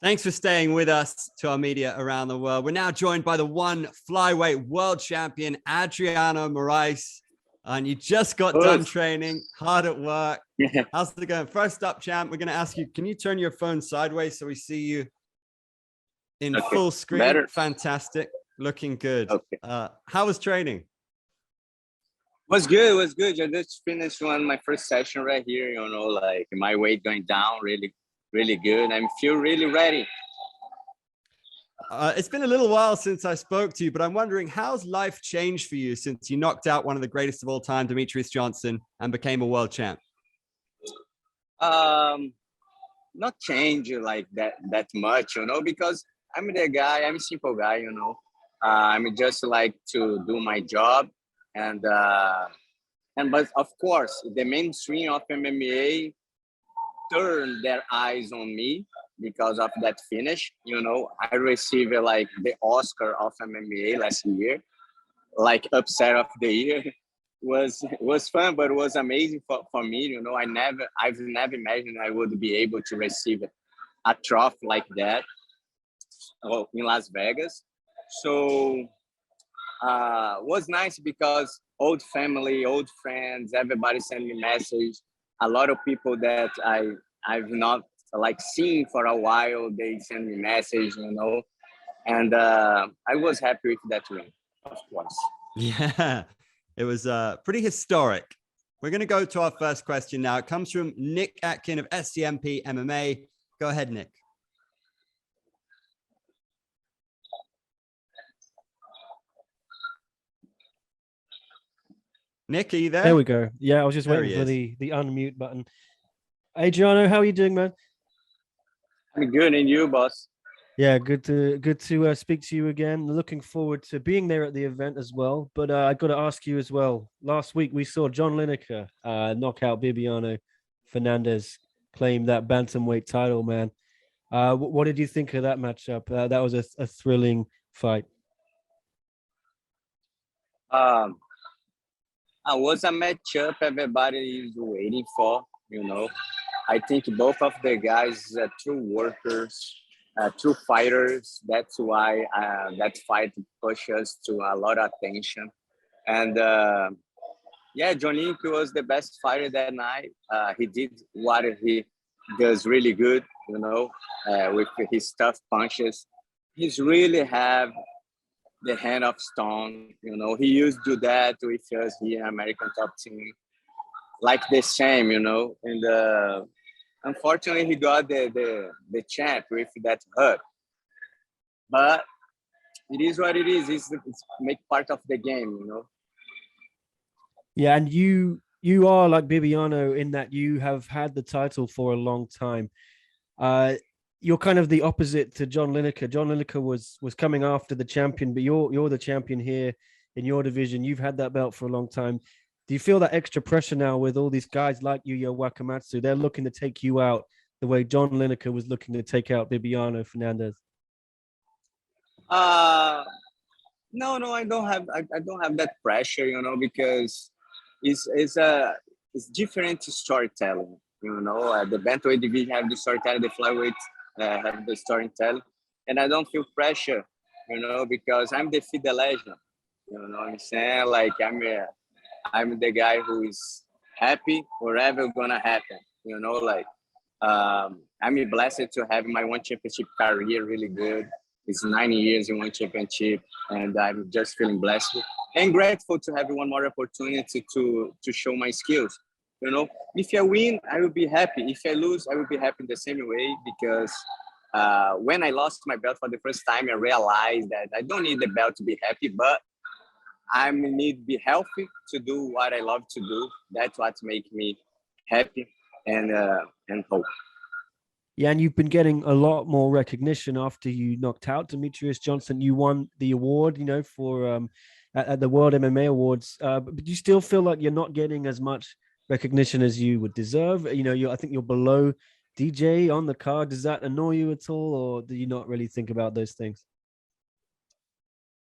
Thanks for staying with us to our media around the world. We're now joined by the one flyweight world champion, Adriano Moraes. And you just got done training, hard at work. How's it going? First up, champ, we're going to ask you, can you turn your phone sideways so we see you in full screen? Better. Fantastic. Looking good. How was training? Was good. Was good. I just finished my first session right here. You know, like my weight going down, really good. I feel really ready. It's been a little while since I spoke to you, but I'm wondering, how's life changed for you since you knocked out one of the greatest of all time, Demetrius Johnson, and became a world champ? Not change like that much, you know, because I'm a simple guy, you know. I'm just like to do my job, but of course, the mainstream of MMA turned their eyes on me because of that finish. You know, I received like the Oscar of MMA last year, like upset of the year. was fun, but it was amazing for me. You know, I've never imagined I would be able to receive a trophy like that in Las Vegas. So was nice because old family, old friends, everybody sent me message. A lot of people that I've not like seen for a while, they send me message, you know, and I was happy with that win, of course. Yeah, it was pretty historic. We're going to go to our first question now. It comes from Nick Atkin of SCMP MMA. Go ahead, Nick. Nick, are you there? There we go. Yeah, I was just waiting for the unmute button. Adriano, how are you doing, man? I'm good, and you, boss? Yeah, good to speak to you again. Looking forward to being there at the event as well. But I got to ask you as well. Last week we saw John Lineker knock out Bibiano Fernandez, claim that bantamweight title. Man, what did you think of that matchup? That was a thrilling fight. It was a matchup everybody is waiting for, you know. I think both of the guys are true workers, true fighters. That's why that fight pushed us to a lot of attention. And yeah, John Lineker was the best fighter that night. He did what he does really good, you know, with his tough punches. He's really have the hand of stone, you know. He used to do that with us here, American Top Team, like the same, you know. And unfortunately, he got the champ with that hurt. But it is what it is. It's make part of the game, you know. Yeah, and you are like Bibiano in that you have had the title for a long time. You're kind of the opposite to John Lineker. John Lineker was coming after the champion, but you're the champion here in your division. You've had that belt for a long time. Do you feel that extra pressure now with all these guys like Yuya Wakamatsu? They're looking to take you out the way John Lineker was looking to take out Bibiano Fernandez. No, I don't have that pressure, you know, because it's different storytelling, you know. The bantamweight division have the storytelling, the flyweight have the storytelling, and I don't feel pressure, you know, because I'm the legend, you know what I'm saying? Like I'm the guy who is happy whatever gonna happen, you know. Like I'm blessed to have my one championship career really good. It's 9 years in one championship, and I'm just feeling blessed and grateful to have one more opportunity to show my skills. You know, if I win, I will be happy. If I lose, I will be happy the same way, because when I lost my belt for the first time, I realized that I don't need the belt to be happy, but I need to be healthy to do what I love to do. That's what makes me happy and hope. Yeah, and you've been getting a lot more recognition after you knocked out Demetrius Johnson. You won the award, you know, for at the World MMA Awards. But do you still feel like you're not getting as much recognition as you would deserve? You know, I think you're below DJ on the card. Does that annoy you at all, or do you not really think about those things?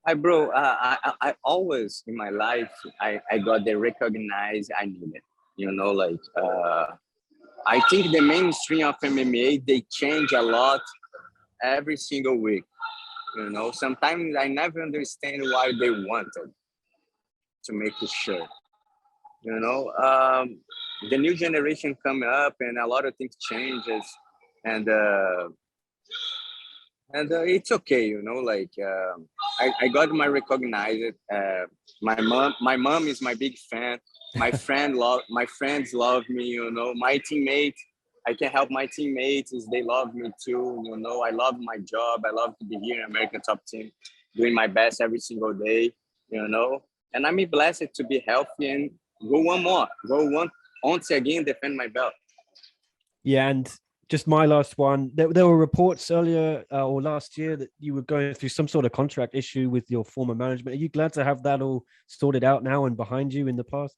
Hi, bro. I always in my life I got the recognized I needed. You know, like I think the mainstream of MMA, they change a lot every single week. You know, sometimes I never understand why they wanted to make it sure. You know, the new generation coming up and a lot of things changes, and it's okay. You know, like I got my recognized. My mom is my big fan. My friends love me. You know, my teammates. I can help my teammates. They love me too. You know, I love my job. I love to be here in American Top Team, doing my best every single day. You know, and I'm blessed to be healthy and go once again defend my belt. Yeah, and just my last one. There were reports earlier or last year that you were going through some sort of contract issue with your former management. Are you glad to have that all sorted out now and behind you in the past?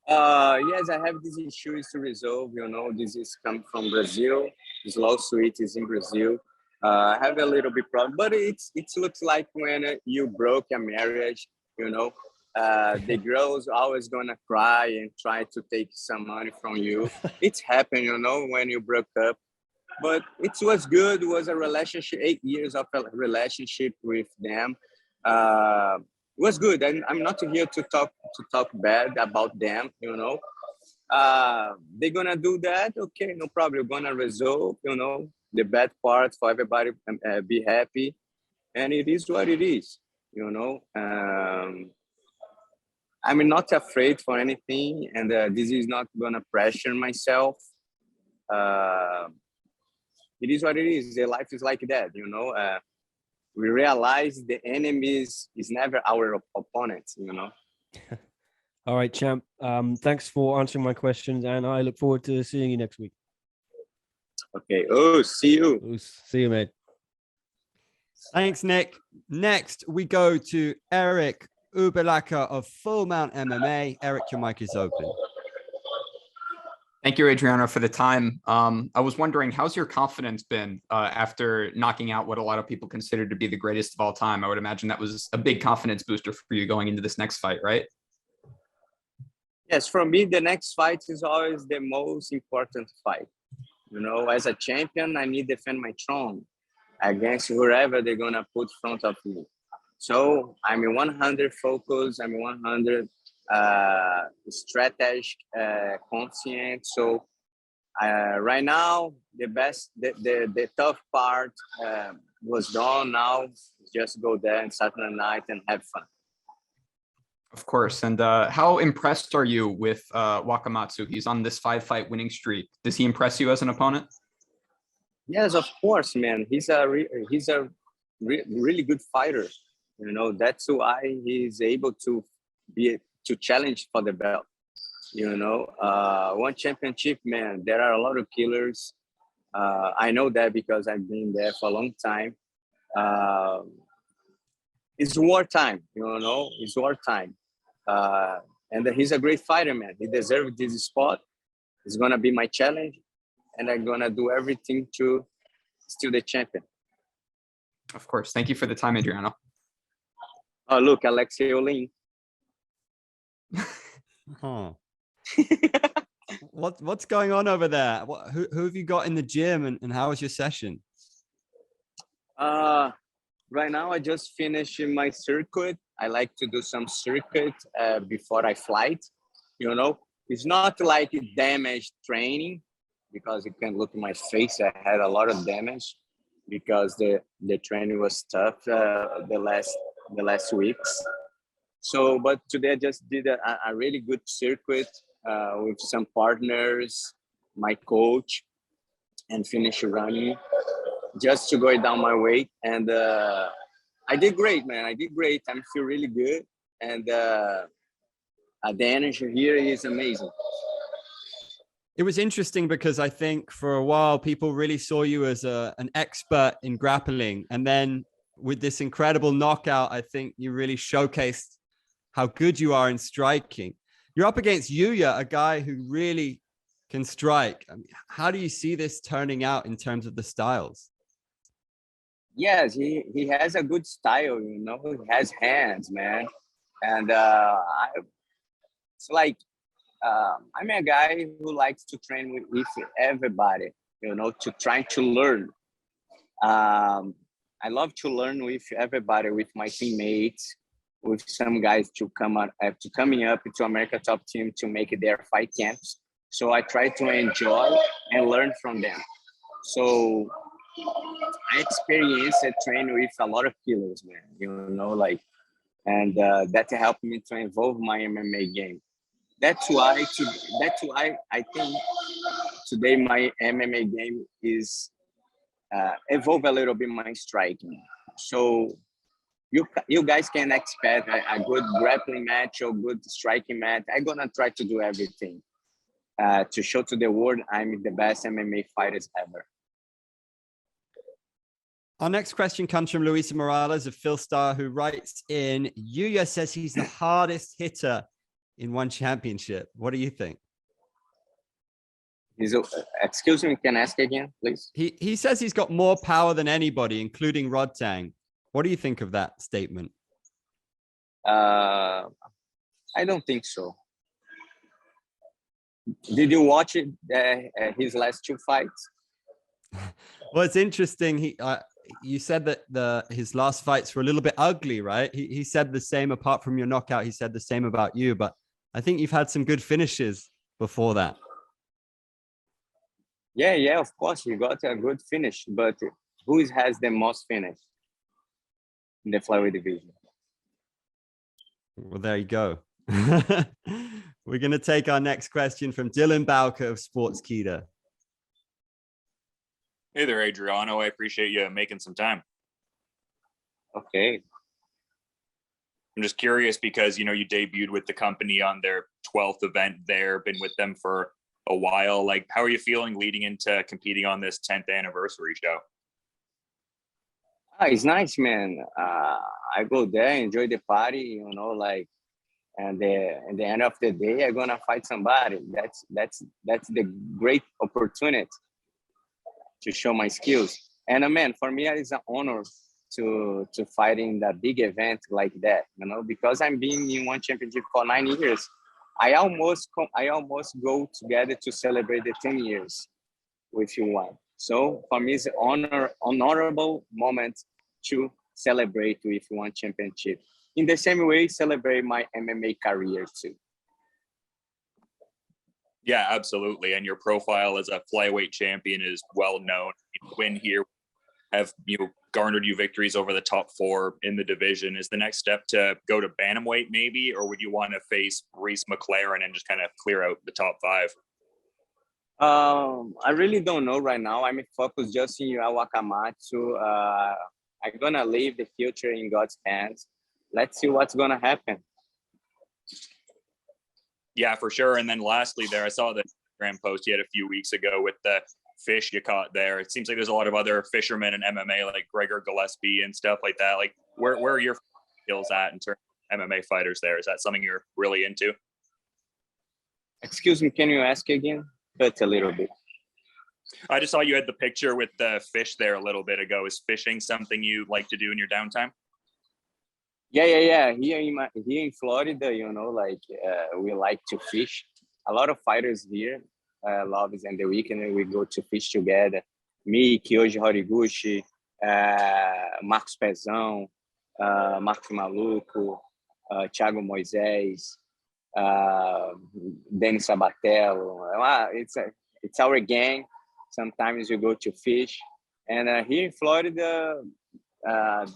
Yes, I have these issues to resolve. You know, this is come from Brazil. This lawsuit is in Brazil. I have a little bit problem, but it looks like when you broke a marriage, you know, the girl's always gonna cry and try to take some money from you. It's happened, you know, when you broke up. But it was good. It was a relationship, 8 years of a relationship with them. It was good. And I'm not here to talk bad about them, you know. They're gonna do that, okay, no problem. We're gonna resolve, you know, the bad part for everybody, be happy, and it is what it is, you know. I'm not afraid for anything, and this is not gonna pressure myself. Uh, it is what it is. The life is like that, you know. We realize the enemies is never our opponents, you know. All right, champ. Thanks for answering my questions, and I look forward to seeing you next week. Okay. Oh, see you. See you, mate. Thanks, Nick. Next, we go to Eric Ubelaka of Full Mount MMA. Eric, your mic is open. Thank you, Adriano, for the time. I was wondering, how's your confidence been after knocking out what a lot of people consider to be the greatest of all time? I would imagine that was a big confidence booster for you going into this next fight, right? Yes, for me, the next fight is always the most important fight. You know, as a champion, I need to defend my throne against whoever they're going to put in front of me. So I'm in 100 focus, I'm in 100 strategic, conscient. So right now, the tough part was done. Now, just go there and Saturday night and have fun. Of course. And how impressed are you with Wakamatsu? He's on this 5-fight winning streak. Does he impress you as an opponent? Yes, of course, man. He's a really good fighter. You know, that's why he's able to challenge for the belt. You know, one championship, man. There are a lot of killers. I know that because I've been there for a long time. It's wartime, you know. It's wartime. And he's a great fighter, man. He deserves this spot. It's gonna be my challenge, and I'm gonna do everything to steal the champion. Of course. Thank you for the time, Adriano. Oh, look, Alexei Olin. Huh. What's going on over there? Who have you got in the gym, and how was your session? Right now, I just finished my circuit. I like to do some circuit before I flight. You know, it's not like damage training, because you can look at my face. I had a lot of damage because the training was tough the last weeks. So, but today I just did a really good circuit with some partners, my coach, and finish running just to go down my weight. And I did great, man. I did great. I feel really good. And the energy here is amazing. It was interesting because I think for a while people really saw you as an expert in grappling, and then with this incredible knockout, I think you really showcased how good you are in striking. You're up against Yuya, a guy who really can strike. I mean, how do you see this turning out in terms of the styles? Yes, he has a good style, you know. He has hands, man. And it's like, I'm a guy who likes to train with everybody, you know, to try to learn. I love to learn with everybody, with my teammates, with some guys to coming up to America Top Team to make their fight camps. So I try to enjoy and learn from them. So I experienced a train with a lot of killers, man. And that helped me to evolve my MMA game. That's why I think today my MMA game is evolve a little bit my striking. So you guys can expect a good grappling match or good striking match. I'm gonna try to do everything to show to the world I'm the best MMA fighters ever. Our next question comes from Luisa Morales of Phil Star, who writes in, Yuya says he's the hardest hitter in one championship. What do you think? Excuse me, can I ask again, please? He says he's got more power than anybody, including Rodtang. What do you think of that statement? I don't think so. Did you watch it, his last two fights? Well, it's interesting. You said that his last fights were a little bit ugly, right? He said the same. Apart from your knockout, he said the same about you. But I think you've had some good finishes before that. Yeah, of course, he got a good finish. But who has the most finish in the flyweight division? Well, there you go. We're going to take our next question from Dylan Bowker of Sportskeeda. Hey there, Adriano. I appreciate you making some time. Okay. I'm just curious because, you debuted with the company on their 12th event there, been with them for a while. Like, how are you feeling leading into competing on this 10th anniversary show? It's nice, man. I go there, enjoy the party, and at the end of the day, I'm gonna fight somebody. That's the great opportunity to show my skills. And man, for me, it's an honor to fight in that big event like that. Because I'm being in one championship for 9 years. I almost go together to celebrate the 10 years with you one. So for me, it's an honorable moment to celebrate with one championship. In the same way, celebrate my MMA career too. Yeah, absolutely. And your profile as a flyweight champion is well known. Win here, have garnered you victories over the top 4 in the division. Is the next step to go to bantamweight maybe, or would you want to face Reese McLaren and just kind of clear out the top 5? I really don't know right now. I'm focused just in Yuya Wakamatsu. I'm gonna leave the future in God's hands. Let's see what's gonna happen. Yeah, for sure. And then lastly there, I saw the Instagram post you had a few weeks ago with the fish you caught there. It seems like there's a lot of other fishermen in MMA like Gregor Gillespie and stuff like that. Like where are your skills at in terms of MMA fighters there? Is that something you're really into? Excuse me, can you ask again? But a little bit. I just saw you had the picture with the fish there a little bit ago. Is fishing something you like to do in your downtime? Yeah. Here in Florida, we like to fish. A lot of fighters here love it, and the weekend we go to fish together. Me, Kyoji Horiguchi, Marcos Pezão, Marcos Maluco, Thiago Moisés, Denis Sabatello. It's our gang. Sometimes we go to fish, and here in Florida,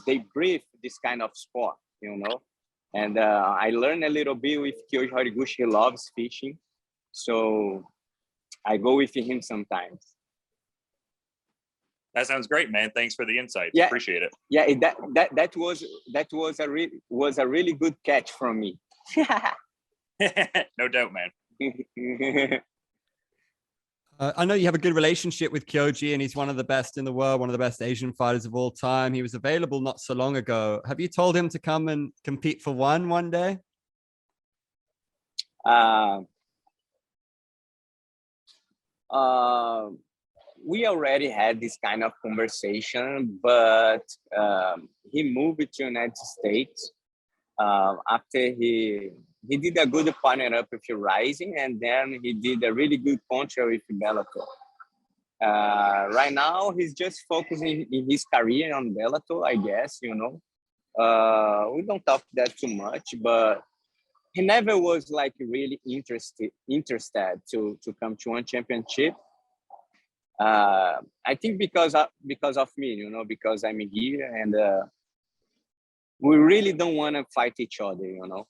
they breathe this kind of sport, And I learned a little bit with Kyoji Horiguchi. He loves fishing, so I go with him sometimes. That sounds great, man. Thanks for the insight. Yeah, appreciate it. Yeah, that was a really good catch from me. No doubt, man. I know you have a good relationship with Kyoji, and he's one of the best in the world, one of the best Asian fighters of all time. He was available not so long ago. Have you told him to come and compete for one day? We already had this kind of conversation, but he moved to United States after he did a good partner up with Rising, and then he did a really good contract with Bellator. Right now, he's just focusing in his career on Bellator, I guess, you know. We don't talk that too much, but he never was like really interested to come to one championship. I think because of me, you know, because I'm here, and we really don't want to fight each other, you know.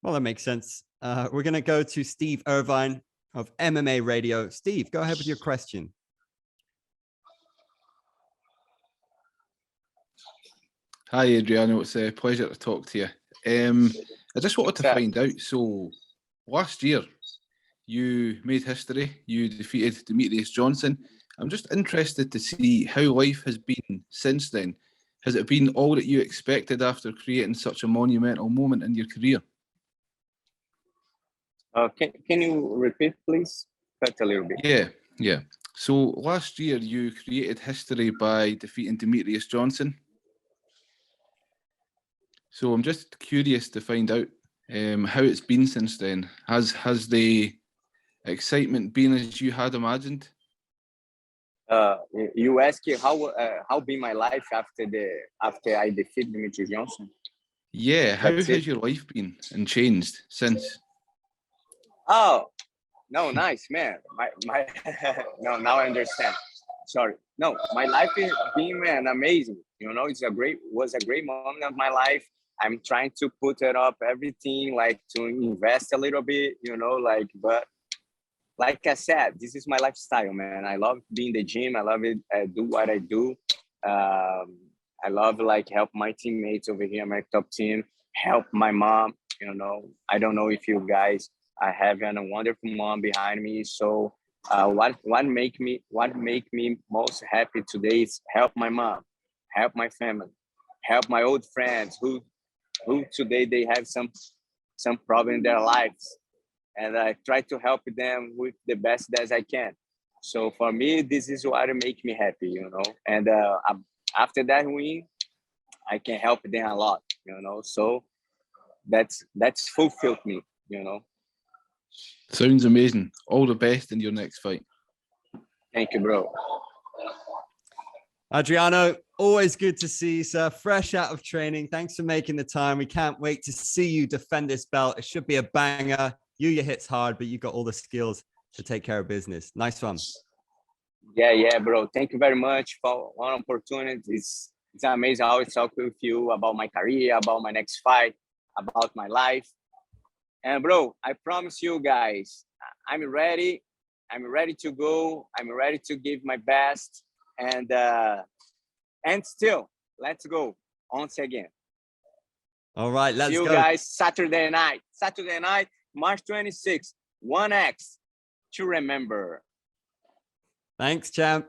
Well, that makes sense. We're going to go to Steve Irvine of MMA Radio. Steve, go ahead with your question. Hi, Adriano. It's a pleasure to talk to you. I just wanted to find out. So, last year, you made history. You defeated Demetrius Johnson. I'm just interested to see how life has been since then. Has it been all that you expected after creating such a monumental moment in your career? Can you repeat, please? Cut a little bit. Yeah. So last year you created history by defeating Demetrius Johnson. So I'm just curious to find out how it's been since then. Has the excitement been as you had imagined? You ask how been my life after I defeated Demetrius Johnson? Yeah, how has your life been and changed since? Oh, no, nice, man. My no, now I understand. Sorry. No, my life is been, man, amazing. You know, was a great moment of my life. I'm trying to put it up everything, like to invest a little bit, you know, like, but like I said, this is my lifestyle, man. I love being in the gym. I love it. I do what I do. I love like help my teammates over here, my top team, help my mom. You know, I don't know if you guys, I have a wonderful mom behind me. So what make me most happy today is help my mom, help my family, help my old friends who today they have some problem in their lives, and I try to help them with the best as I can. So for me, this is what make me happy, you know. And after that win, I can help them a lot, you know. So that's fulfilled me, you know. Sounds amazing. All the best in your next fight. Thank you, bro. Adriano, always good to see you, sir. Fresh out of training. Thanks for making the time. We can't wait to see you defend this belt. It should be a banger. Yuya hits hard, but you've got all the skills to take care of business. Nice one. Yeah, bro. Thank you very much for one opportunity. It's amazing. I always talk with you about my career, about my next fight, about my life. And bro, I promise you guys, I'm ready. I'm ready to go. I'm ready to give my best. And still, let's go once again. All right, let's see you go. Guys, Saturday night, March 26th, 1X to remember. Thanks, champ.